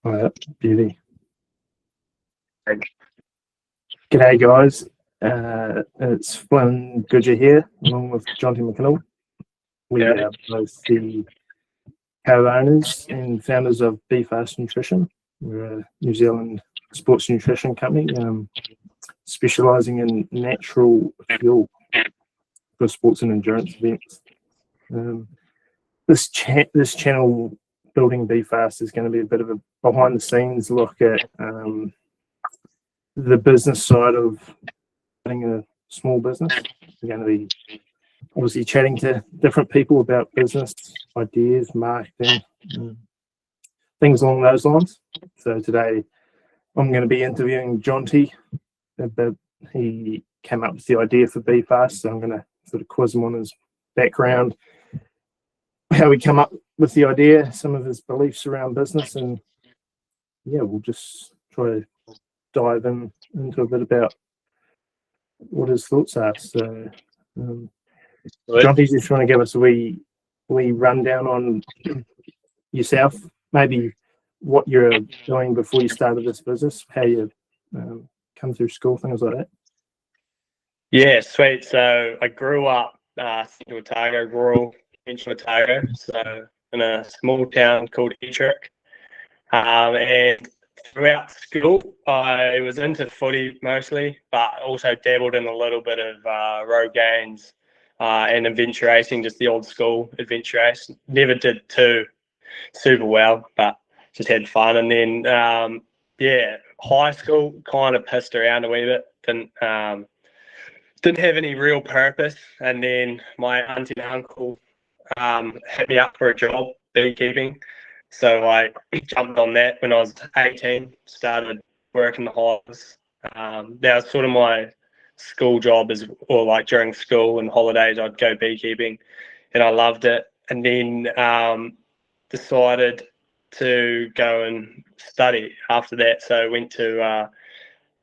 All right, beauty. G'day, guys. It's Flynn Goodger here, along with Jonty McKinnell. We are both the co-owners and founders of BFast Nutrition. We're a New Zealand sports nutrition company specialising in natural fuel for sports and endurance events. This channel, Building BFast, is going to be a bit of a behind-the-scenes look at the business side of running a small business. We're going to be obviously chatting to different people about business ideas, marketing, things along those lines. So today I'm going to be interviewing Jonty. He came up with the idea for BFast, so I'm going to sort of quiz him on his background, how he came up with the idea, some of his beliefs around business, and yeah, we'll just try to dive into a bit about what his thoughts are. So Jonty, just want to give us a wee rundown on yourself, maybe what you're doing before you started this business, how you come through school, things like that. Yeah, sweet. So I grew up in Otago, rural Central Otago, so in a small town called Ettrick. And throughout school, I was into footy mostly, but also dabbled in a little bit of road games and adventure racing, just the old school adventure race. Never did too super well, but just had fun. And then, high school kind of pissed around a wee bit. Didn't have any real purpose. And then my auntie and uncle hit me up for a job, beekeeping. So I jumped on that when I was 18, started working the hives. That was sort of my school job, or like during school and holidays, I'd go beekeeping, and I loved it. And then decided to go and study after that. So I went to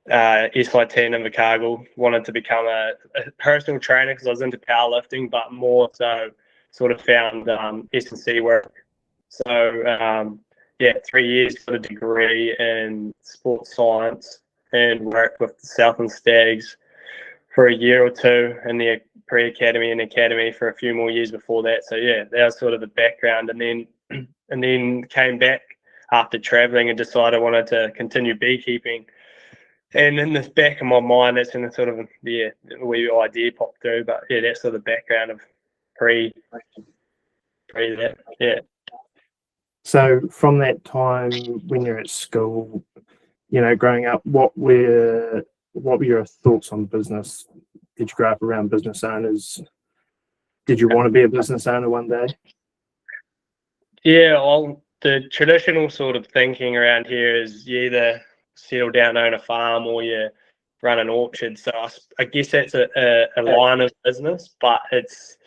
SIT in Invercargill, wanted to become a personal trainer because I was into powerlifting, but more so sort of found S&C work. So 3 years for a degree in sports science and worked with the Southland Stags for a year or two in the pre-academy and academy for a few more years before that. So yeah, that was sort of the background, and then came back after traveling and decided I wanted to continue beekeeping. And in the back of my mind, that's when the sort of a wee idea popped through. But yeah, that's sort of the background of pre that. Yeah. So from that time when you're at school, growing up, what were your thoughts on business? Did you grow up around business owners? Did you want to be a business owner one day? Yeah, well, the traditional sort of thinking around here is you either settle down, own a farm, or you run an orchard. So I guess that's a line of business, but it's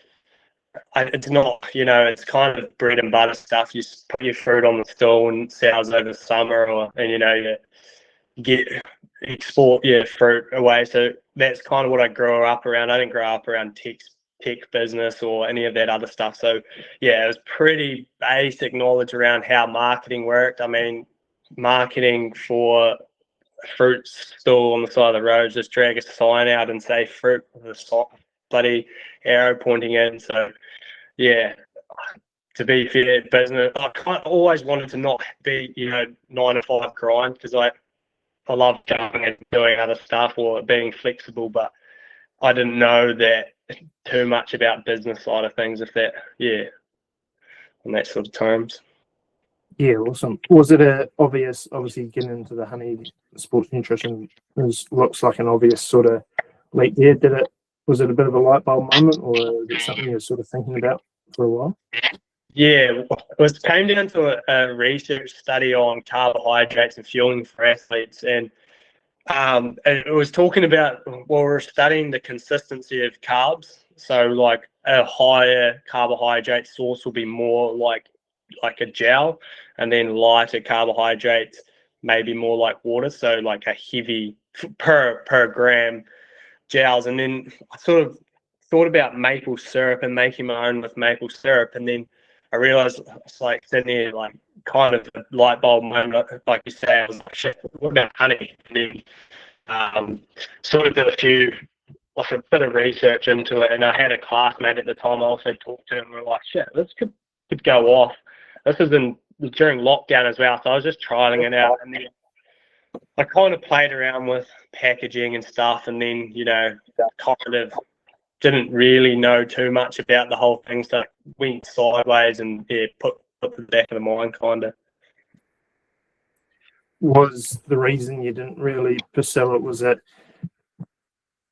not, it's kind of bread and butter stuff. You put your fruit on the stall and sells over summer, you export your fruit away. So that's kind of what I grew up around. I didn't grow up around tech business or any of that other stuff. So yeah, it was pretty basic knowledge around how marketing worked. I mean, marketing for a fruit stall on the side of the road, just drag a sign out and say fruit with a bloody arrow pointing in. So yeah, to be fair, business, I kind of always wanted to not be 9 to 5 grind, because I love going and doing other stuff or being flexible, but I didn't know that too much about business side of things, on that sort of terms. Yeah, awesome. Was it obviously getting into the honey sports nutrition looks like an obvious sort of leap there. Was it a bit of a light bulb moment, or is it something you're sort of thinking about for a while? Yeah, it came down to a research study on carbohydrates and fueling for athletes, and it was talking about, we're studying the consistency of carbs. So like a higher carbohydrate source will be more like a gel, and then lighter carbohydrates maybe more like water. So like a heavy per gram gels. And then I sort of thought about maple syrup and making my own with maple syrup, and then I realized it's like sitting there like kind of a light bulb moment. Like you say, I was like, shit, what about honey? And then sort of did a bit of research into it, and I had a classmate at the time I also talked to, and we were like, shit, this could go off. This is during lockdown as well, so I was just trialing it out, and then I kind of played around with packaging and stuff, and then, kind of didn't really know too much about the whole thing, so went sideways and put the back of the mind kind of. Was the reason you didn't really pursue it, was it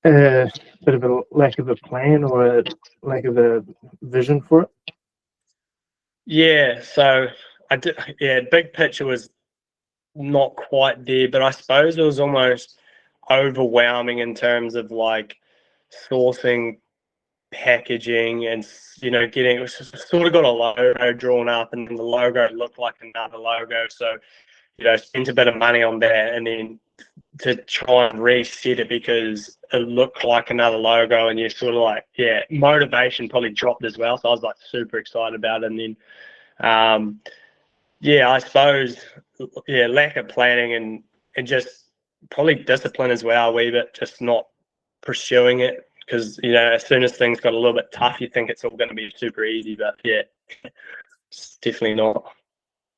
a bit of a lack of a plan or a lack of a vision for it? Yeah, so I did. Yeah, big picture was not quite there, but I suppose it was almost overwhelming in terms of like sourcing, packaging, and getting, it was sort of got a logo drawn up, and then the logo looked like another logo. So spent a bit of money on that, and then to try and reset it because it looked like another logo, and you're sort of like, motivation probably dropped as well. So I was like super excited about it, and then I suppose lack of planning and just probably discipline as well a wee bit, just not pursuing it, because as soon as things got a little bit tough, you think it's all going to be super easy, but it's definitely not.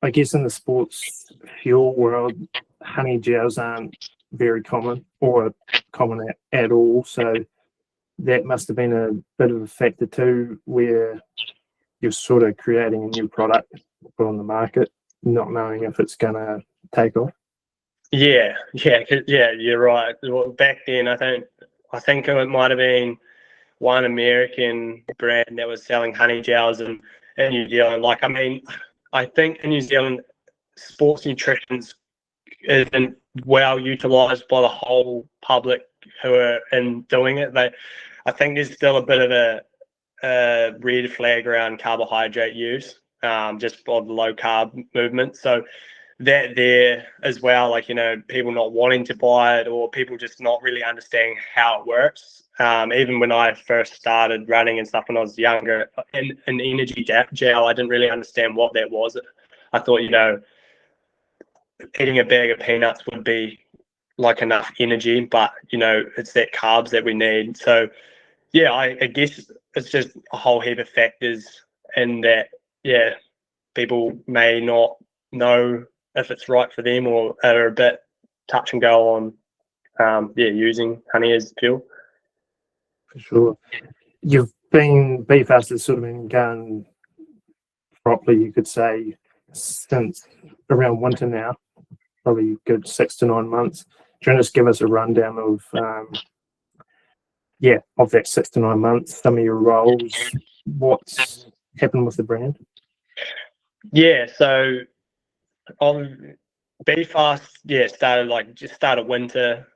I guess in the sports fuel world, honey gels aren't very common or common at all. So that must have been a bit of a factor too, where you're sort of creating a new product to put on the market, not knowing if it's going to take off. Yeah, you're right. Well, back then, I think it might have been one American brand that was selling honey gels in New Zealand. Like, I mean, I think in New Zealand, sports nutrition isn't well utilised by the whole public who are doing it. I think there's still a bit of a red flag around carbohydrate use, just by the low carb movement. So that there as well, like, people not wanting to buy it, or people just not really understanding how it works. Even when I first started running and stuff when I was younger, an energy gel, I didn't really understand what that was. I thought, eating a bag of peanuts would be like enough energy, but it's that carbs that we need. So I guess it's just a whole heap of factors, and that people may not know if it's right for them, or are a bit touch and go on using honey as fuel. For sure. BeFast has sort of been going properly, you could say, since around winter now, probably good 6 to 9 months. Do you want to just give us a rundown of that 6 to 9 months, some of your roles, what's happened with the brand? So on BeFast, started winter,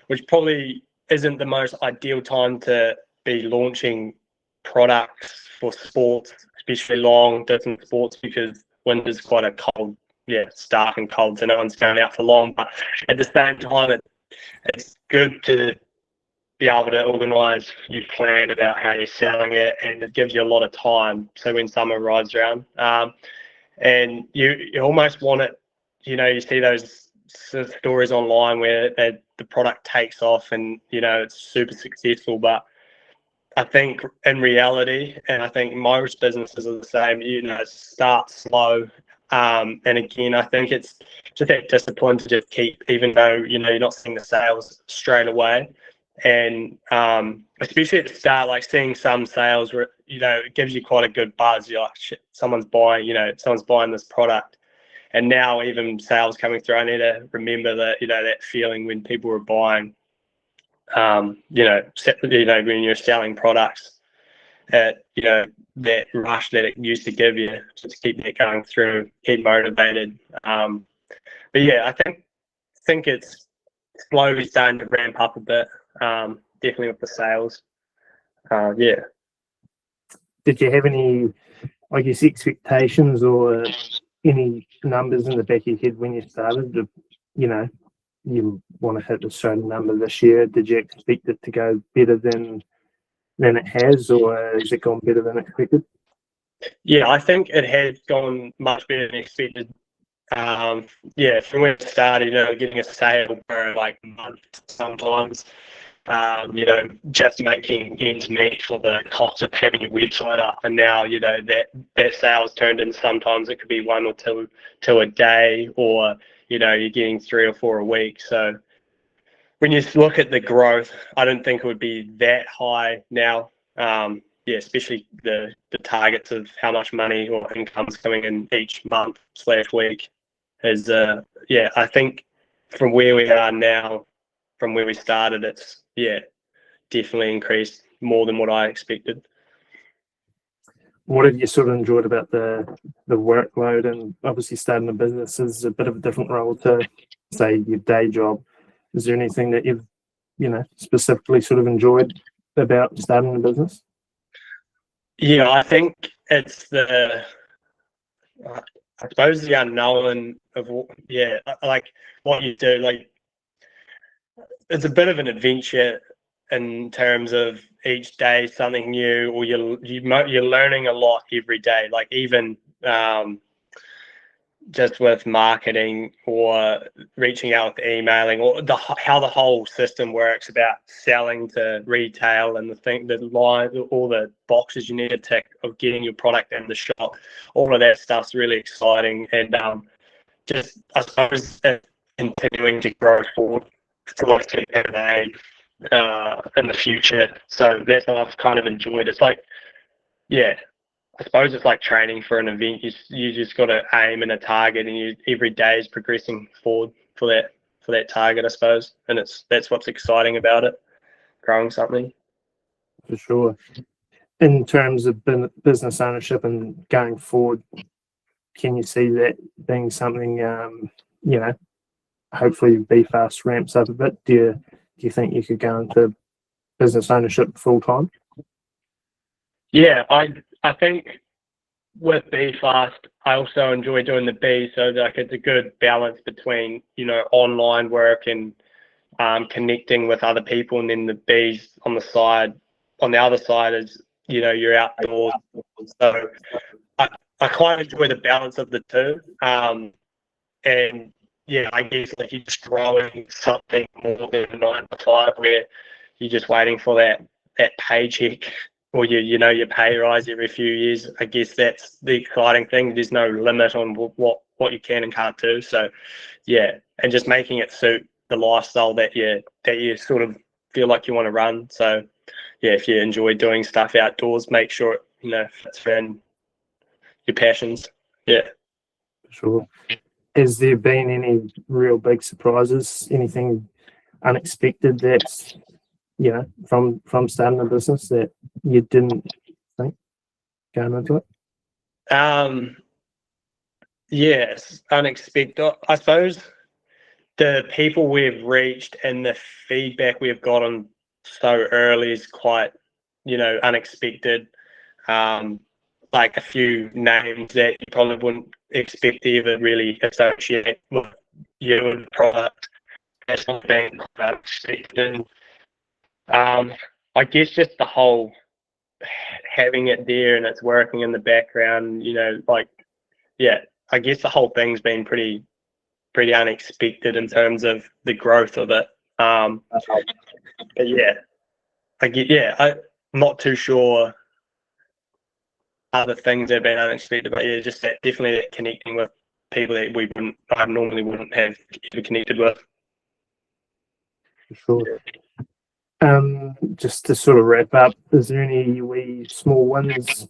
which probably isn't the most ideal time to be launching products for sports, especially long distance sports, because winter's quite a cold, stark and cold, so no one's going out for long. But at the same time, it's good to be able to organise your plan about how you're selling it, and it gives you a lot of time. So when summer arrives around, and you almost want it, you see those stories online where the product takes off and it's super successful, but I think in reality, and I think most businesses are the same, it starts slow, and again, I think it's just that discipline to just keep, even though you're not seeing the sales straight away. And especially at the start, like seeing some sales where it gives you quite a good buzz. You're like, shit, someone's buying this product. And now even sales coming through, I need to remember that that feeling when people were buying, when you're selling products, that rush that it used to give you, just keep that going through, keep motivated. But I think it's slowly starting to ramp up a bit. Definitely with the sales. Did you have any, I guess, expectations or any numbers in the back of your head when you started? You want to hit a certain number this year. Did you expect it to go better than it has, or has it gone better than expected? Yeah, I think it had gone much better than expected. Yeah, from when it started, getting a sale for like a month sometimes, just making ends meet for the cost of having your website up. And now, that sales turned in, sometimes it could be one or two a day, or, you're getting 3 or 4 a week. So when you look at the growth, I don't think it would be that high now. Yeah, especially the targets of how much money or income's coming in each month/week is, yeah, I think from where we are now, from where we started, it's, yeah, definitely increased more than what I expected. What have you sort of enjoyed about the workload? And obviously starting a business is a bit of a different role to, say, your day job. Is there anything that you've, specifically sort of enjoyed about starting a business? Yeah, I think it's I suppose the unknown of, yeah, like what you do. Like, it's a bit of an adventure in terms of each day something new, or you're learning a lot every day. Like, even just with marketing or reaching out with emailing, or how the whole system works about selling to retail, and the line, all the boxes you need to tick of getting your product in the shop. All of that stuff's really exciting, and just, I suppose, continuing to grow forward towards M&A in the future. So that's what I've kind of enjoyed. It's like, yeah, I suppose it's like training for an event. You just got to aim and a target, and every day is progressing forward for that target, I suppose. And that's what's exciting about it, growing something. For sure. In terms of business ownership and going forward, can you see that being something, hopefully BFast ramps up a bit? Do you think you could go into business ownership full time? Yeah, I think with BFast, I also enjoy doing the B. So like, it's a good balance between online work and connecting with other people, and then the B's on the side. On the other side is you're outdoors. So I quite enjoy the balance of the two. And yeah, I guess like you're just growing something more than a 9 to 5, where you're just waiting for that paycheck, or your pay rise every few years. I guess that's the exciting thing. There's no limit on what you can and can't do. So yeah, and just making it suit the lifestyle that you sort of feel like you want to run. So yeah, if you enjoy doing stuff outdoors, make sure it fits in your passions. Yeah. Sure. Has there been any real big surprises? Anything unexpected that's from starting a business that you didn't think going into it? Yes, unexpected. I suppose the people we've reached and the feedback we've gotten so early is quite, unexpected. Like a few names that you probably wouldn't expect to ever really associate with you and the product. That's not being expected. I guess just the whole having it there and it's working in the background, yeah, I guess the whole thing's been pretty unexpected in terms of the growth of it. But yeah, I'm not too sure other things that have been unexpected, but yeah, just definitely that connecting with people that I normally wouldn't have ever connected with. For sure. Just to sort of wrap up, is there any wee small wins,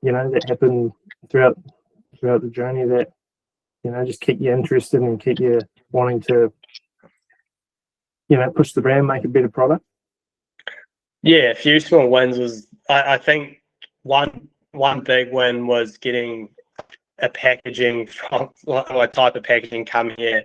that happen throughout the journey that just keep you interested and keep you wanting to, push the brand, make a better product? Yeah, a few small wins was, I think one big win was getting a packaging from, or a type of packaging come here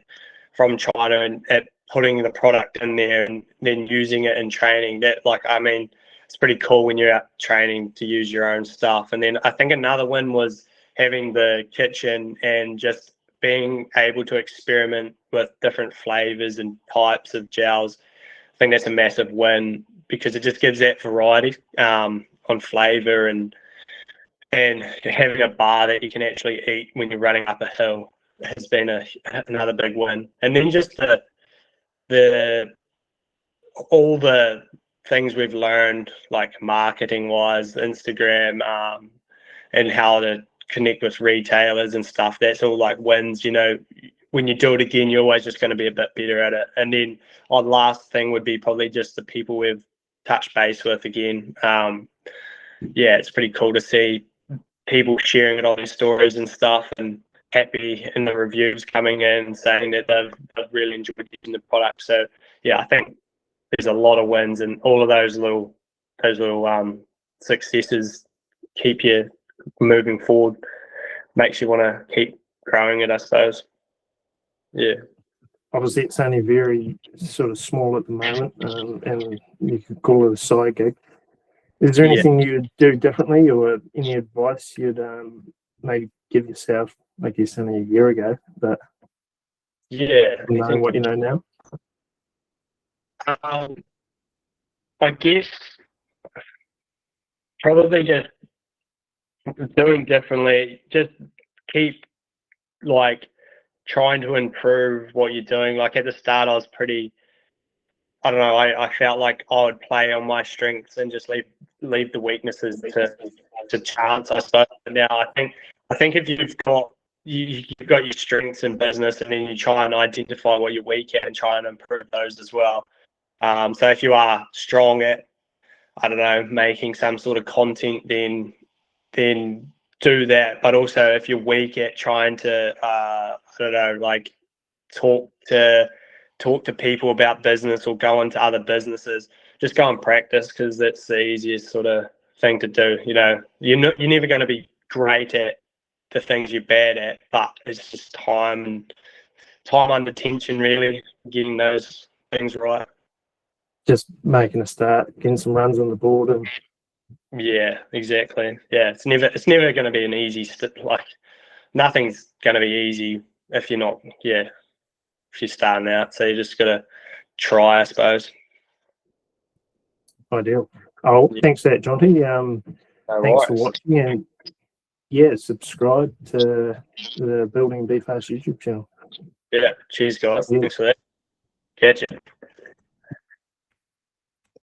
from China, and putting the product in there and then using it in training. That, it's pretty cool when you're out training to use your own stuff. And then I think another one was having the kitchen and just being able to experiment with different flavors and types of gels. I think that's a massive win, because it just gives that variety on flavor, and and having a bar that you can actually eat when you're running up a hill has been another big win. And then just the all the things we've learned, like marketing wise, Instagram, and how to connect with retailers and stuff. That's all like wins. You know, when you do it again, you're always just going to be a bit better at it. And then our last thing would be probably just the people we've touched base with again. Yeah, it's pretty cool to see people sharing it on their stories and stuff, and happy in the reviews coming in saying that they've really enjoyed using the product. So yeah, I think there's a lot of wins, and all of those little successes keep you moving forward, makes you want to keep growing it, I suppose. Yeah. Obviously, it's only very sort of small at the moment, and you could call it a side gig. Is there anything you'd do differently, or any advice you'd maybe give yourself, like you said, a year ago, but knowing what you know now? I guess probably just doing differently. Just keep like trying to improve what you're doing. Like at the start, I was pretty. I don't know. I felt like I would play on my strengths and just leave the weaknesses to chance, I suppose. But now I think if you've got your strengths in business, and then you try and identify what you're weak at and try and improve those as well. So if you are strong at, I don't know, making some sort of content, then do that. But also if you're weak at trying to, I don't know, like talk to people about business or go into other businesses, just go and practice, because that's the easiest sort of thing to do. You know, you're never going to be great at the things you're bad at, but it's just time under tension, really, getting those things right. Just making a start, getting some runs on the board, and yeah, exactly. Yeah, it's never going to be an easy like nothing's going to be easy if you're not. Yeah, if you're starting out, so you just got to try, I suppose. ideal. Oh, thanks for that, Jonty. Thanks for watching, and yeah, subscribe to the Building Be Fast YouTube channel. Yeah, cheers, guys. Thanks for that. Catch you.